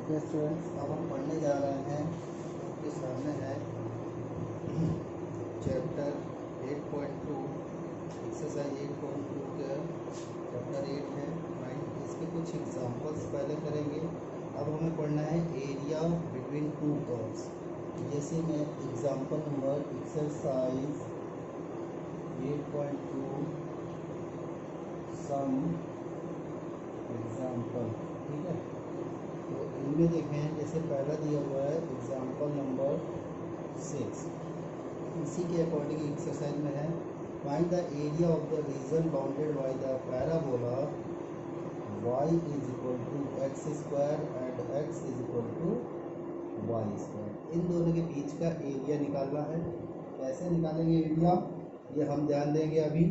Okay students, अब हम पढ़ने जा रहे हैं। आपके सामने है चैप्टर 8.2 एक्सरसाइज 8.2 के चैप्टर 8 है राइट। इसके कुछ एग्जांपल्स पहले करेंगे। अब हमें पढ़ना है एरिया बिटवीन टू कर्व्स। जैसे मैं example number exercise 8.2 some example, ठीक है। तो इनमें देखें, जैसे पहला दिया हुआ है एग्जांपल नंबर 6, इसी के अकॉर्डिंग एक्सरसाइज में है find the area of the region bounded by the parabola y is equal to x square एंड x is equal to y square. इन दोनों के बीच का एरिया निकालना है। कैसे निकालेंगे एरिया, ये हम ध्यान देंगे अभी,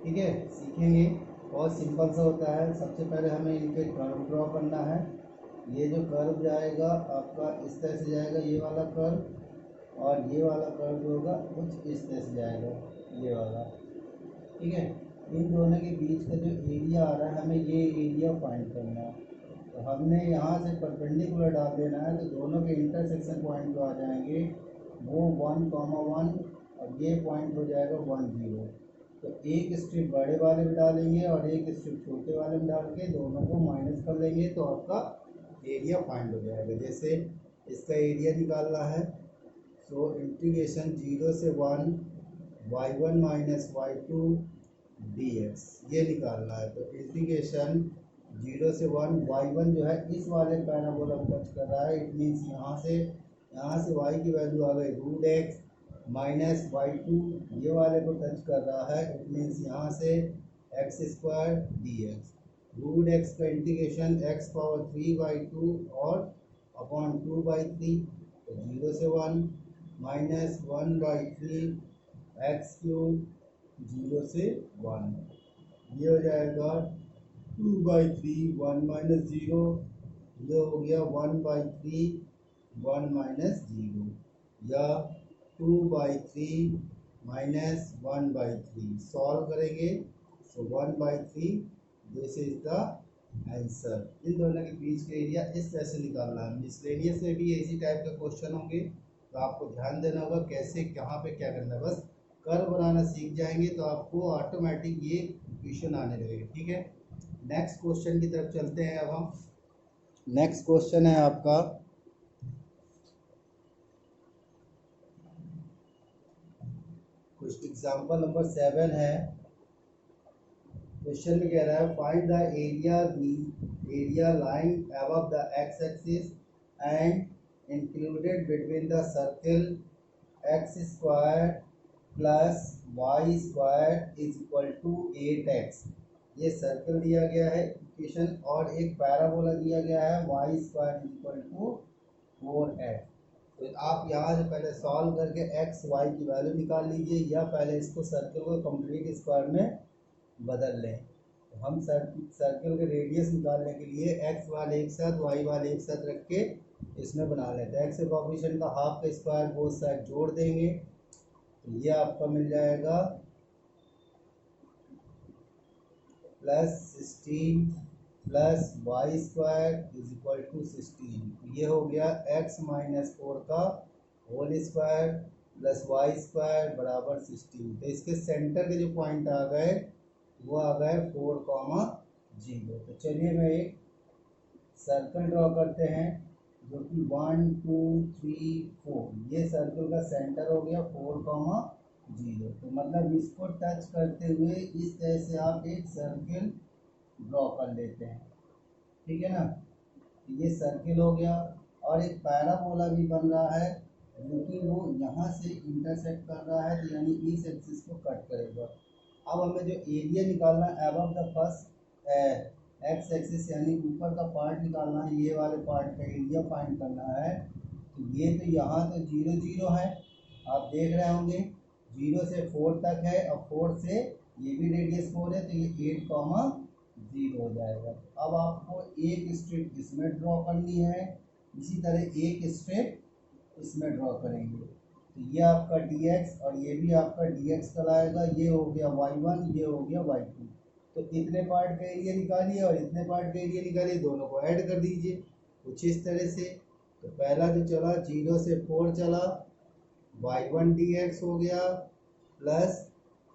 ठीक है, सीखेंगे। बहुत सिंपल सा होता है। सबसे पहले हमें इनके कर्व ड्रॉ करना है। ये जो कर्व जाएगा आपका इस तरह से जाएगा, ये वाला कर्व, और ये वाला कर्व जो होगा कुछ इस तरह से जाएगा, ये वाला, ठीक है। इन दोनों के बीच का जो एरिया आ रहा है, हमें ये एरिया फाइंड करना है। तो हमने यहाँ से परपेंडिकुलर डाल देना है, तो दोनों के इंटरसेक्शन पॉइंट जो आ जाएंगे वो 1,1 और ये पॉइंट हो जाएगा 1, 0। तो एक स्ट्रिप बड़े वाले में डालेंगे और एक स्ट्रिप छोटे वाले में डाल के दोनों को माइनस कर लेंगे, तो आपका एरिया फाइंड हो जाएगा। जैसे इसका एरिया निकालना है, सो इंटीग्रेशन 0 से 1 y1 माइनस y2 dx, ये निकालना है। तो इंटीग्रेशन 0 से 1 y1 जो है इस वाले पैराबोला को टच कर रहा है। इट मीन्स यहाँ से y की वैल्यू आ गई √x माइनस y2 ये वाले को टच कर रहा है। इट मीन्स यहाँ से x स्क्वायर dx, √x का इंटीग्रेशन x पावर 3/2 और अपॉन 2/3, तो 0 से 1 माइनस 1/3 x क्यूब 0 से 1, ये हो जाएगा 2/3 1 माइनस 0, ये हो गया 1/3 1 माइनस 0, या 2/3 माइनस 1/3। सॉल्व करेंगे, सो 1/3, दिस इज द आंसर। इन दोनों के बीच का एरिया इस तरह से निकालना है। मिसलेनियस में भी इसी टाइप का क्वेश्चन होंगे, तो आपको ध्यान देना होगा कैसे कहाँ पे क्या करना है। बस कर्व बनाना सीख जाएंगे तो आपको ऑटोमेटिक ये क्वेश्चन आने लगेगा, ठीक है। नेक्स्ट क्वेश्चन की तरफ चलते हैं। अब हम नेक्स्ट क्वेश्चन है आपका कुछ एग्जांपल नंबर 7 है। क्वेश्चन में कह रहा है find the area lying above the x axis and included between the circle x square plus y square is equal to 8x। ये सर्कल दिया गया है इक्वेशन, और एक पैराबोला दिया गया है y square is equal to 4x। तो आप यहाँ से पहले सॉल्व करके एक्स वाई की वैल्यू निकाल लीजिए, या पहले इसको सर्कल को कंप्लीट स्क्वायर में बदल लें। तो हम सर्कल के रेडियस निकालने के लिए एक्स वाले एक साथ वाई वाले एक साथ रख के इसमें बना लेते हैं। एक्स के कोएफिशिएंट का हाफ का स्क्वायर बोथ साइड जोड़ देंगे, तो ये आपका मिल जाएगा +16 plus y square is equal to 16। ये हो गया x माइनस 4 का whole square plus y square बराबर 16। तो इसके सेंटर के जो पॉइंट आ गए वो आ गए 4,0। तो चलिए मैं एक सर्कल ड्रॉ करते हैं, जो कि 1 2 3 4, ये सर्कल का सेंटर हो गया 4,0। तो मतलब इसको टच करते हुए इस तरह से आप एक सर्कल ड्रॉ कर लेते हैं, ठीक है ना। ये सर्कल हो गया, और एक पैराबोला भी बन रहा है जो कि वो यहाँ से इंटरसेक्ट कर रहा है, तो यानी इस एक्सिस को कट करेगा। अब हमें जो एरिया निकालना है above the first x axis, यानी ऊपर का पार्ट निकालना है, ये वाले पार्ट का एरिया फाइंड करना है। तो ये तो यहाँ तो 0 0 है, आप देख रहे होंगे 0 से 4 तक है, और 4 से ये भी रेडियस 4 है, तो ये 8,0 हो जाएगा। अब आपको एक स्ट्रिप इसमें ड्रॉ करनी है, इसी तरह एक स्ट्रिप इसमें ड्रॉ करेंगे। तो ये आपका dx और ये भी आपका dx कहलाएगा। ये हो गया y1, ये हो गया y2। तो इतने पार्ट का एरिया निकालिए और इतने पार्ट का एरिया निकालिए, दोनों को ऐड कर दीजिए। कुछ इस तरह से। तो पहला जो चला 0 से 4 चला, y1 dx हो गया, प्लस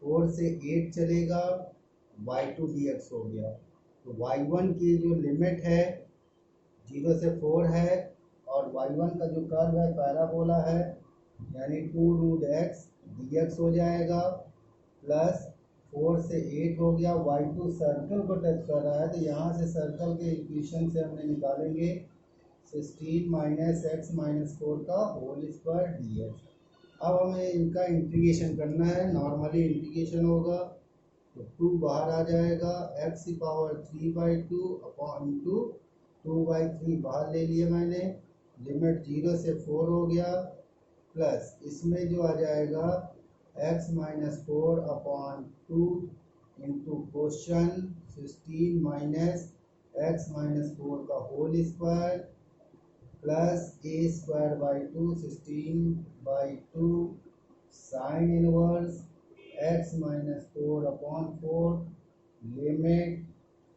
4 से 8 चलेगा, y2 dx हो गया। तो y1 की जो लिमिट है 0 से 4 है, और y1 का जो कर्व है पैराबोला है, यानी 2√x dx हो जाएगा, प्लस 4 से 8 हो गया। y2 सर्कल को टच कर रहा है, तो यहाँ से सर्कल के इक्वेशन से हमने निकालेंगे 16 माइनस एक्स माइनस 4 का होल स्क्वायर dx। अब हमें इनका इंटीग्रेशन करना है, नॉर्मली इंटीग्रेशन होगा तो 2 बाहर आ जाएगा, x की पावर 3/2 अपॉन 2/3 बाहर ले लिया मैंने, लिमिट 0 से 4 हो गया, प्लस इसमें जो आ जाएगा x minus 4 upon 2 into question 16 minus x minus 4 का whole square, plus a square by 2 16/2 sine inverse x minus 4 upon 4, limit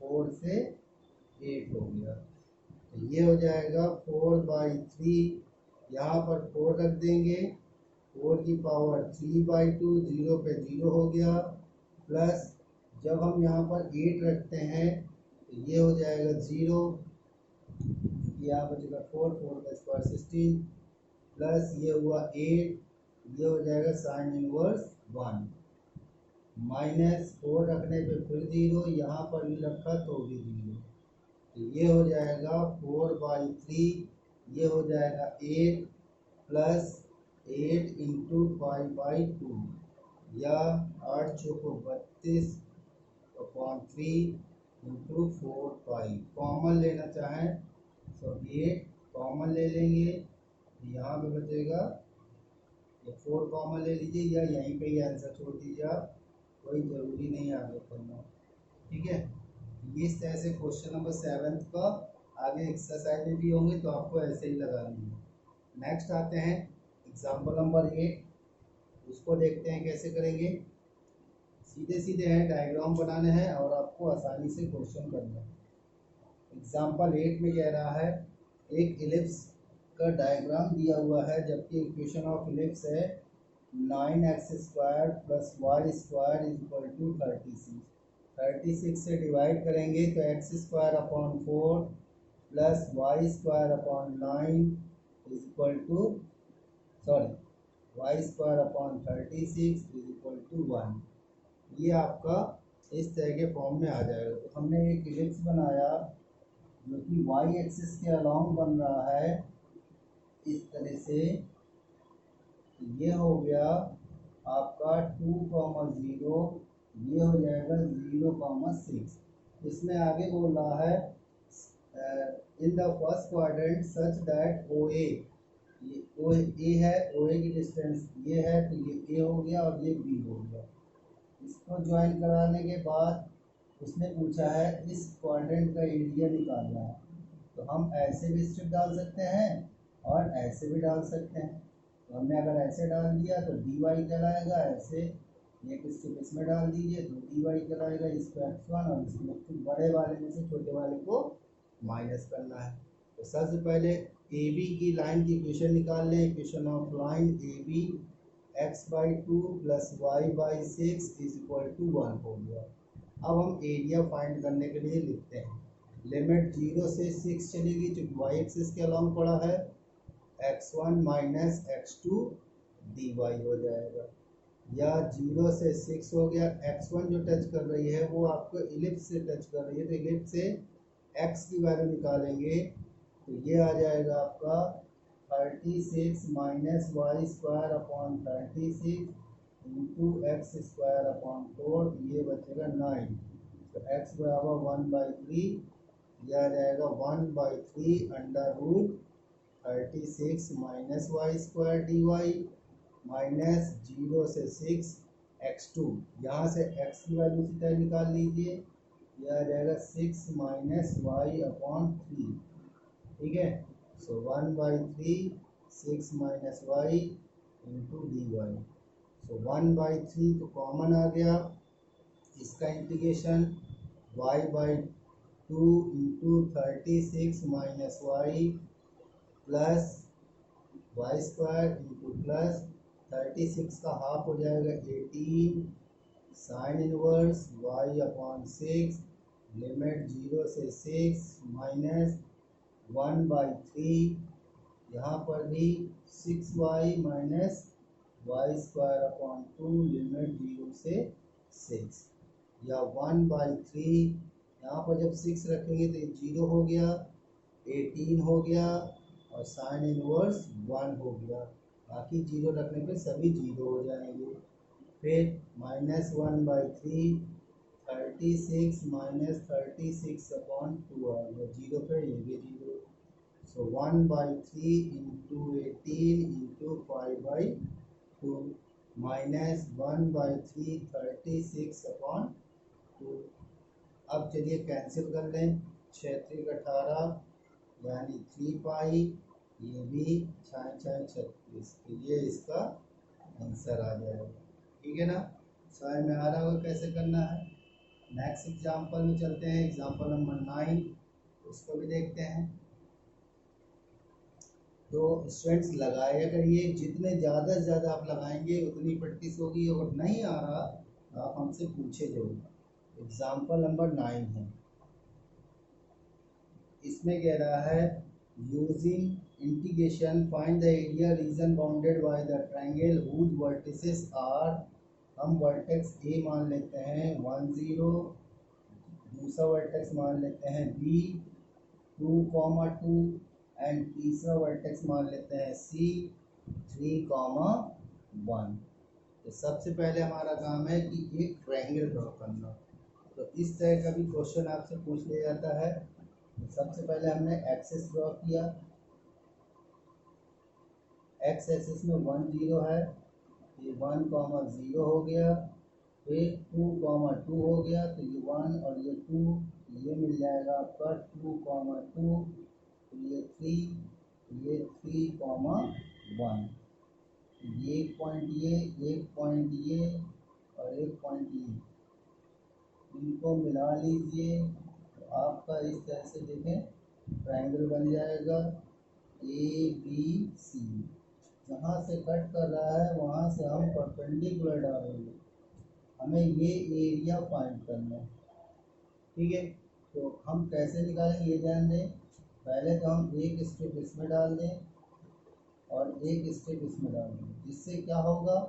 4 से 8 हो गया। तो ये हो जाएगा 4/3, यहाँ पर 4 रख देंगे, 4 की पावर 3/2, 0 पे 0 हो गया, प्लस जब हम यहाँ पर 8 रखते हैं तो ये हो जाएगा 0, यहाँ बचेगा 4 का स्क्वायर 16, प्लस ये हुआ 8, ये हो जाएगा साइन इनवर्स 1, माइनस 4 रखने पे फिर 0, यहाँ पर भी रखा तो भी 0, तो ये हो जाएगा 4/3, ये हो जाएगा 8 प्लस 8 इंटू 5/2, या 8 चौको 32 अपॉन 3 इंटू 4/5। कॉमन लेना चाहें तो 8 कॉमन ले लेंगे, यहाँ पे बचेगा, या 4 कॉमन ले लीजिए, या यहीं पे ही आंसर छोड़ दीजिए आप, कोई ज़रूरी नहीं आगे करना, ठीक है। इस तरह से क्वेश्चन नंबर 7 का आगे एक्सरसाइज में भी होंगे, तो आपको ऐसे ही लगानी है। नेक्स्ट आते हैं एग्जाम्पल नंबर 8, उसको देखते हैं कैसे करेंगे। सीधे सीधे हैं, डायग्राम बनाने हैं और आपको आसानी से क्वेश्चन करना है। एग्जाम्पल 8 में कह रहा है एक इलिप्स का डायग्राम दिया हुआ है, जबकि इक्वेशन ऑफ इलिप्स है 9x² plus y square is equal to 36 से डिवाइड करेंगे तो x² upon 4 plus y² upon 9 is equal to, y² upon 36 is equal to 1। ये आपका इस तरह के फॉर्म में आ जाएगा। तो हमने एक इलिप्स बनाया जो कि y एक्सिस के अलोंग बन रहा है इस तरह से, ये हो गया आपका 2,0, ये हो जाएगा 0,6। इसमें आगे बोल रहा है in the first quadrant such that O A, ये ओ ए है, ओ ए की डिस्टेंस ये है, तो ये ए हो गया और ये बी हो गया। इसको ज्वाइन कराने के बाद उसने पूछा है इस क्वाड्रेंट का एरिया निकालना है, तो हम ऐसे भी स्ट्रिप डाल सकते हैं और ऐसे भी डाल सकते हैं। तो हमने अगर ऐसे डाल दिया तो डी वाई कहलाएगा, ऐसे एक स्ट्रिप इसमें डाल दीजिए तो डी वाई कहलाएगा, इसको x1 और इसमें बड़े वाले में से छोटे वाले को माइनस करना है। तो सबसे पहले ए बी की लाइन की इक्वेशन निकाल लें। Equation of line A B x/2 plus y/6 is equal to 1 हो गया। अब हम एरिया फाइंड करने के लिए लिखते हैं, लिमिट 0 से 6 चलेगी चूँकि y एक्सिस के अलॉन्ग पड़ा है, x1 माइनस x2 dy हो जाएगा, या 0 से 6 हो गया। x1 जो टच कर रही है वो आपको इलिप्स से टच कर रही है, तो इलिप्स से x की वैल्यू निकालेंगे तो ये आ जाएगा आपका 36 minus y² upon 36 into x² upon 4, ये बचेगा 9। तो x बराबर 1/3, यह आ जाएगा 1/3 under root 36 minus y² dy minus 0 से 6 x2, यहाँ से x की वैल्यू सीधा निकाल लीजिए, यह आ जाएगा 6 माइनस y अपॉन 3, ठीक है। So 1/3 6 minus y into d y. So 1/3 तो कॉमन आ गया, इसका integration y/2 2 into 36 minus y plus y square into plus 36 का हाफ हो जाएगा 18 sine inverse y upon 6 limit 0 से 6 माइनस 1/3 यहाँ पर भी 6y minus y square upon 2 limit 0 से 6 या 1/3 यहाँ पर जब 6 रखेंगे तो ये 0 हो गया 18 हो गया और साइन इनवर्स 1 हो गया, बाकी 0 रखने पे सभी 0 हो जाएंगे। फिर -1/3 36 माइनस 36 अपॉन 2 आ गया 0 पे ये भी 0। So 1/3 into 18 into 5/2 minus 1/3 36 upon 2। अब चलिए कैंसिल कर लें, 6 18 यानी 3 पाई, ये भी 6 6 36, तो ये इसका आंसर आ जाएगा। ठीक है ना, समझ में आ रहा होगा कैसे करना है। नेक्स्ट एग्जाम्पल में चलते हैं, एग्जाम्पल नंबर 9, उसको भी देखते हैं। तो स्टूडेंट्स लगाया करिए, जितने ज़्यादा से ज़्यादा आप लगाएंगे उतनी प्रैक्टिस होगी, अगर नहीं आ रहा तो आप हमसे पूछे जरूर। एग्जाम्पल नंबर 9 है, इसमें कह रहा है using integration find the area region bounded by the triangle whose vertices are. हम वर्टेक्स ए मान लेते हैं 1 0, दूसरा वर्टेक्स मान लेते हैं बी 2, 2 एंड तीसरा वर्टेक्स मान लेते हैं सी 3, 1। तो सबसे पहले हमारा काम है कि एक ट्रायंगल ड्रॉ करना। तो इस तरह का भी क्वेश्चन आपसे पूछ लिया जाता है। तो सबसे पहले हमने एक्सिस ड्रॉ किया, एक्स एक्सिस में 1 0 है, ये 1, 0 हो गया, फिर 2, 2 हो गया, तो ये 1 और ये 2, ये मिल जाएगा आपका 2, 2, तो ये 3, ये 3, 1, ये एक पॉइंट, ये एक पॉइंट, ये और एक पॉइंट, ये इनको मिला लीजिए तो आपका इस तरह से देखें ट्रायंगल बन जाएगा ABC। जहाँ से कट कर रहा है वहाँ से हम परपेंडिकुलर डालेंगे, हमें ये एरिया फाइंड करना है। ठीक है, तो हम कैसे निकालेंगे ये ध्यान दें। पहले तो हम एक स्टेप इसमें डाल दें और एक स्टेप इसमें डाल दें, जिससे क्या होगा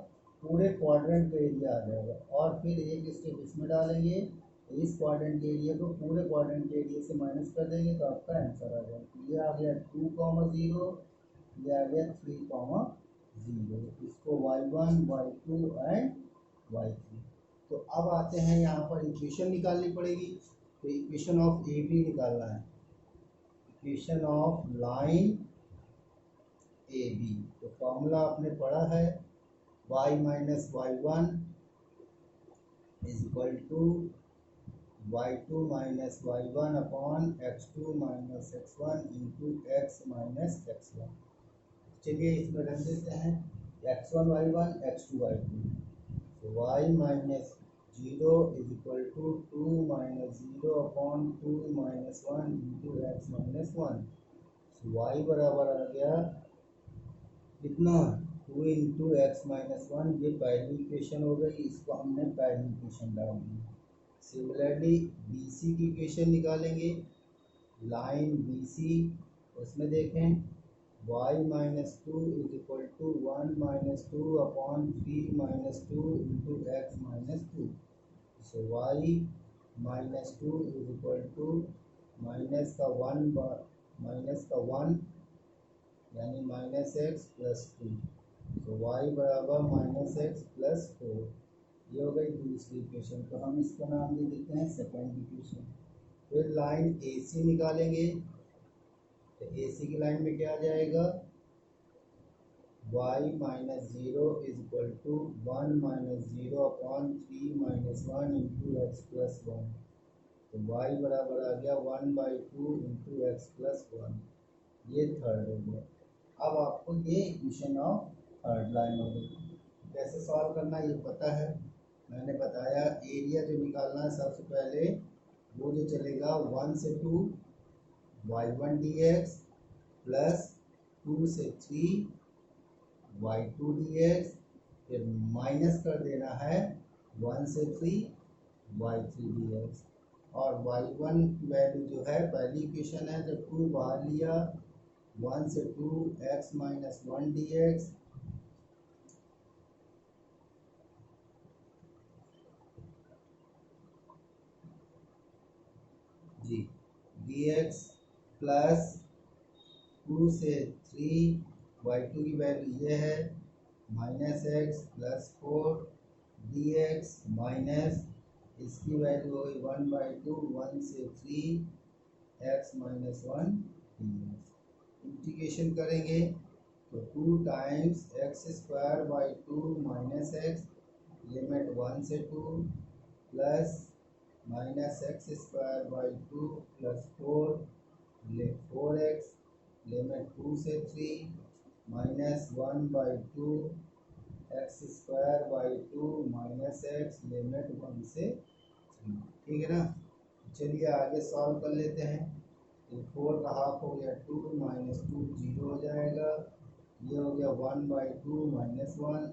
पूरे क्वाड्रेंट का एरिया आ जाएगा, और फिर एक स्टेप इसमें डालेंगे तो इस क्वाड्रेंट के एरिया को पूरे क्वाड्रेंट के एरिया से माइनस कर देंगे तो आपका आंसर आ जाएगा। ये आ गया 2, 0, ये आ गया 3, 0। इसको y1 y2 एंड y3। तो अब आते हैं यहाँ पर इक्वेशन निकालनी पड़ेगी, तो इक्वेशन ऑफ ए बी निकालना है, equation of line A B. तो फॉर्मूला आपने पढ़ा है y minus y1 is equal to y2 minus y1 upon x2 minus x1 into x minus x1। चलिए इसमें रख देते हैं x1 y1 x2 y2, तो y minus 0 is equal to 2 minus 0 upon 2 minus 1 into x minus 1। y बराबर आ गया कितना 2 into x minus 1, ये पहली इक्वेशन हो गई, इसको हमने पहली इक्वेशन डाल दी। सिमिलरली BC की इक्वेशन निकालेंगे, लाइन BC, उसमें देखें y minus 2 is equal to 1 minus 2 upon 3 minus 2 into x minus 2। So y minus 2 is equal to minus का 1 यानी माइनस एक्स प्लस 2, तो y बराबर माइनस एक्स प्लस 4। ये हो गई दूसरी इक्वेशन, तो हम इसका नाम दे देते हैं सेकेंड इक्वेशन। फिर लाइन AC निकालेंगे, तो AC की लाइन में क्या आ जाएगा y minus 0 is equal to 1 minus 0 upon 3 minus 1 into x plus 1, तो y बराबर आ गया 1/2 इंटू एक्स प्लस 1। ये थर्ड हो गया। अब आपको ये इक्वेशन ऑफ थर्ड लाइन हो गई। कैसे सॉल्व करना ये पता है, मैंने बताया। एरिया जो निकालना है सबसे पहले वो जो चलेगा 1 से 2 y1 dx प्लस 2 से 3 y2 dx, फिर माइनस कर देना है 1 से 3 y3 dx। और y1 की वैल्यू जो है पहली इक्वेशन है तो 2 बाहर लिया, 1 से 2 x माइनस 1 dx जी dx प्लस 2 से 3 y2 की वैल्यू ये है minus x plus 4 dx minus इसकी वैल्यू होगी 1/2 1 से 3 x माइनस 1 dx। इंटीग्रेशन करेंगे तो 2 times x square by 2 minus x limit 1 से 2 plus minus x square by 2 plus 4x limit 2 से 3 minus 1/2 x square by 2 minus x limit 1 से 3। ठीक है ना। चलिए आगे सॉल्व कर लेते हैं। तो 4 का हाफ हो गया 2 माइनस 2 0 हो जाएगा, ये हो गया 1/2 माइनस 1,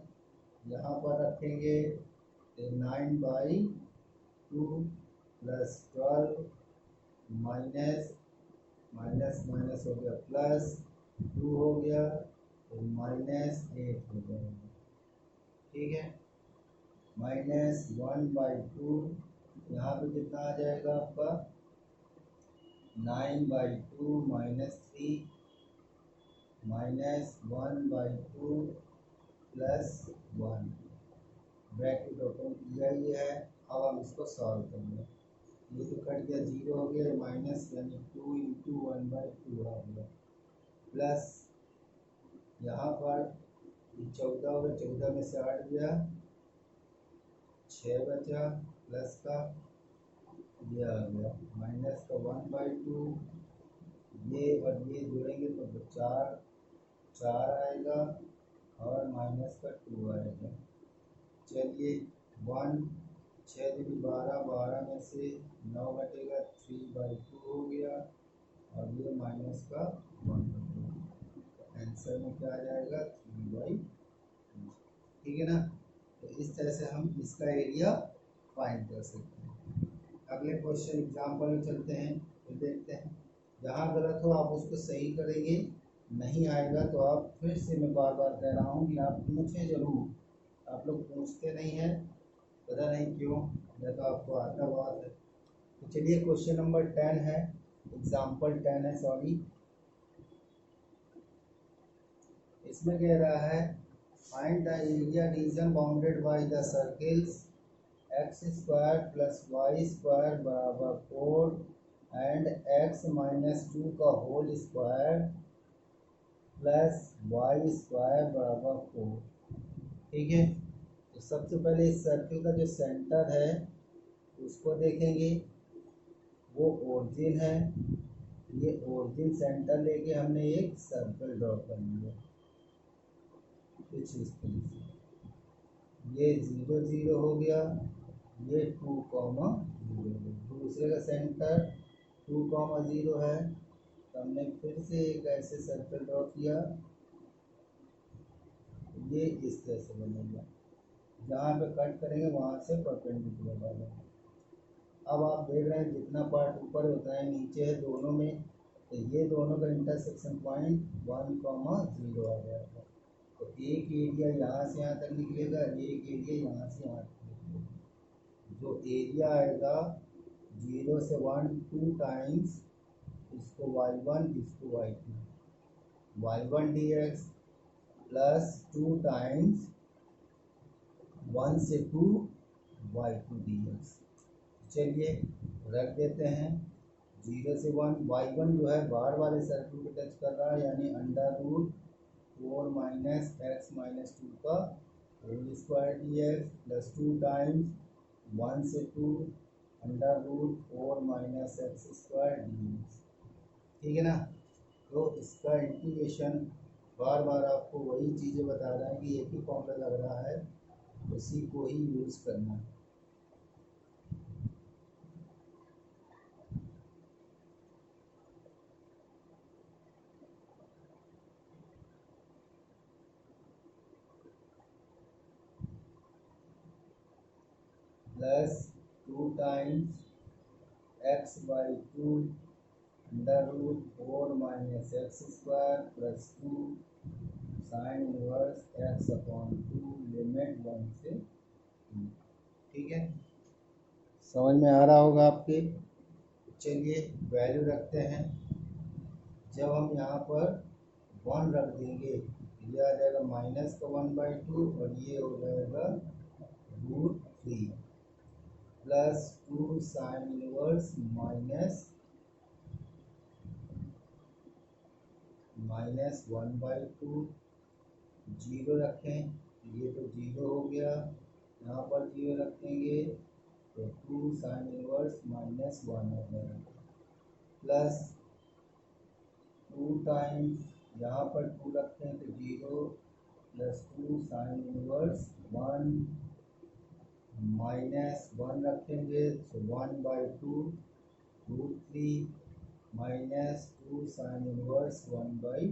यहाँ पर रखेंगे 9/2 प्लस 12 माइनस माइनस माइनस हो गया प्लस 2 हो गया तो माइनस 8 हो जाएगा। ठीक है, माइनस 1/2 यहाँ पे कितना आ जाएगा आपका 9/2 minus 3 minus 1/2 plus 1 bracket open किया ही है। अब हम इसको सॉल्व करेंगे। ये तो कट गया 0 हो गया माइनस यानी 2 इंटू 1/2 आ गया प्लस यहाँ पर 14 हो गया, 14 में से 8 गया 6 बचा प्लस का ये आ गया माइनस का 1/2, ये और ये जोड़ेंगे तो 4 आएगा और माइनस का 2 आएगा। चलिए 1 6 दूनी 12, 12 में से 9 घटेगा 3/2 हो गया और ये माइनस का 1 हो गया। आंसर में क्या आ जाएगा 3/2। ठीक है ना। तो इस तरह से हम इसका एरिया फाइंड कर सकते हैं। अगले क्वेश्चन एग्जाम्पल में चलते हैं तो देखते हैं। जहाँ गलत हो आप उसको सही करेंगे, नहीं आएगा तो आप फिर से मैं बार बार कह रहा हूँ कि आप पूछें ज़रूर। आप लोग पूछते नहीं हैं, पता नहीं क्यों, या तो आपको आता बात है। तो चलिए क्वेश्चन नंबर 10 है, एग्जाम्पल 10 है सॉरी। इसमें कह रहा है find the area region bounded by the circles x square plus y square बराबर 4 एंड एक्स माइनस 2 का whole square plus y square बराबर 4। ठीक है, तो सबसे पहले इस सर्किल का जो सेंटर है उसको देखेंगे, वो ओरिजिन है। ये ओरिजिन सेंटर लेके हमने एक सर्कल ड्रॉ कर लिया कुछ इस तरह से। ये 0 0 हो गया, ये 2, 0। दूसरे का सेंटर 2, 0 है, तो हमने फिर से एक ऐसे सर्कल ड्रॉ किया, ये इस तरह से बनेगा। जहाँ पे कट करेंगे वहाँ से परपेंडिकुलर डालेंगे। अब आप देख रहे हैं जितना पार्ट ऊपर होता है नीचे है दोनों में, तो ये दोनों का इंटरसेक्शन पॉइंट 1, 0 आ जाएगा। तो एक एरिया यहाँ से यहाँ तक निकलेगा, एक एरिया यहाँ से यहाँ तक निकलेगा। जो एरिया आएगा 0 से 1 2 टाइम्स इसको y1 इसको y2, y1 dx plus 2 times 1 से 2 y2 dx। चलिए रख देते हैं 0 से 1। y1 जो है बाहर वाले सर्कल को टच कर रहा है यानी √4 माइनस एक्स माइनस 2 का whole square dx plus 2 times 1 से 2 √4 माइनस एक्स स्क्वायर dx। ठीक है ना। तो इसका इंटीग्रेशन बार बार आपको वही चीज़ें बता रहा है कि एक ही फॉर्मूला लग रहा है, उसी को ही यूज़ करना है। Times x by 2 under root 4 minus x square plus 2 sine inverse x upon 2 limit 1 से 2। ठीक है, समझ में आ रहा होगा आपके। चलिए वैल्यू रखते हैं। जब हम यहाँ पर 1 रख देंगे ये आ जाएगा माइनस का 1/2 और ये हो जाएगा √3 प्लस 2 साइन इनवर्स माइनस 1/2। 0 रखें, ये तो 0 हो गया, यहाँ पर 0 रखेंगे तो 2 साइन इनवर्स -1 हो जाएगा प्लस 2 टाइम्स, यहाँ पर 2 रखें तो 0 प्लस 2 साइन इनवर्स 1 -1 रखेंगे तो 1/2 √3 माइनस 2 साइन इनवर्स 1/2।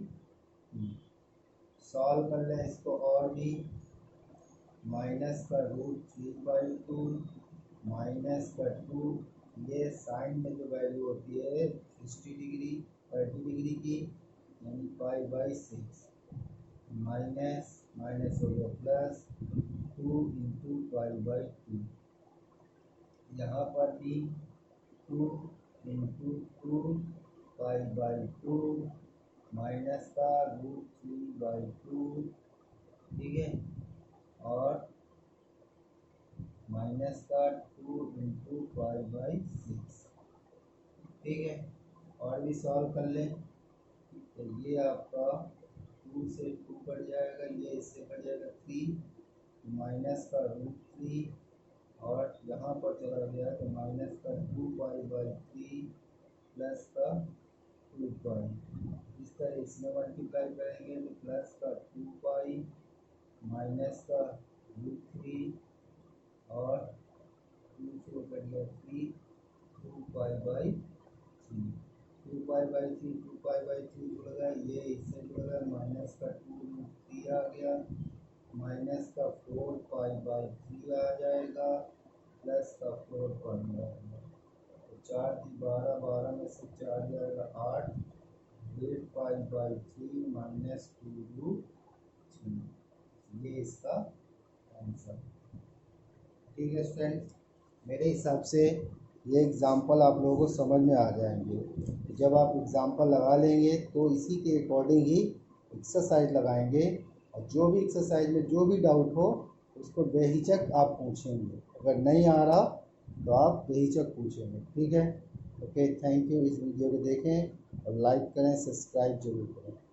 सॉल्व कर लें इसको और भी। माइनस का √3/2 माइनस का 2, ये साइन में जो वैल्यू होती है 60 डिग्री 30 डिग्री की यानी π/6 माइनस माइनस हो गया प्लस 2 इंटू π/2। यहाँ पर भी 2 इंटू 2 π/2 माइनस का √3/2। ठीक है, और माइनस का 2 इंटू π/6। ठीक है, और भी सॉल्व कर लें तो ये आपका 2 से 2 कट जाएगा, ये इससे कट जाएगा 3 माइनस का √3 और यहाँ पर चला गया तो माइनस का 2π/3 प्लस का 2π। इस तरह इसमें मल्टीप्लाई करेंगे तो प्लस का 2π माइनस का √3 और 2 से कट गया 3 2π/3 2π/3 2π/3 जुड़ गया, ये इससे जुड़ गया माइनस का 2√3 आ गया माइनस का 4π/3 आ जाएगा प्लस का 4π आएगा तो 4 की 12 12 में से 4 जाएगा 8 8π/3 माइनस 2√3। ये इसका आंसर। ठीक है स्टूडेंट्स, मेरे हिसाब से ये एग्ज़ाम्पल आप लोगों को समझ में आ जाएंगे। जब आप एग्ज़ाम्पल लगा लेंगे तो इसी के अकॉर्डिंग ही एक्सरसाइज लगाएंगे और जो भी एक्सरसाइज में जो भी डाउट हो उसको बेहिचक आप पूछेंगे। अगर नहीं आ रहा तो आप बेहिचक पूछेंगे। ठीक है, ओके, थैंक यू। इस वीडियो को देखें और लाइक करें, सब्सक्राइब जरूर करें।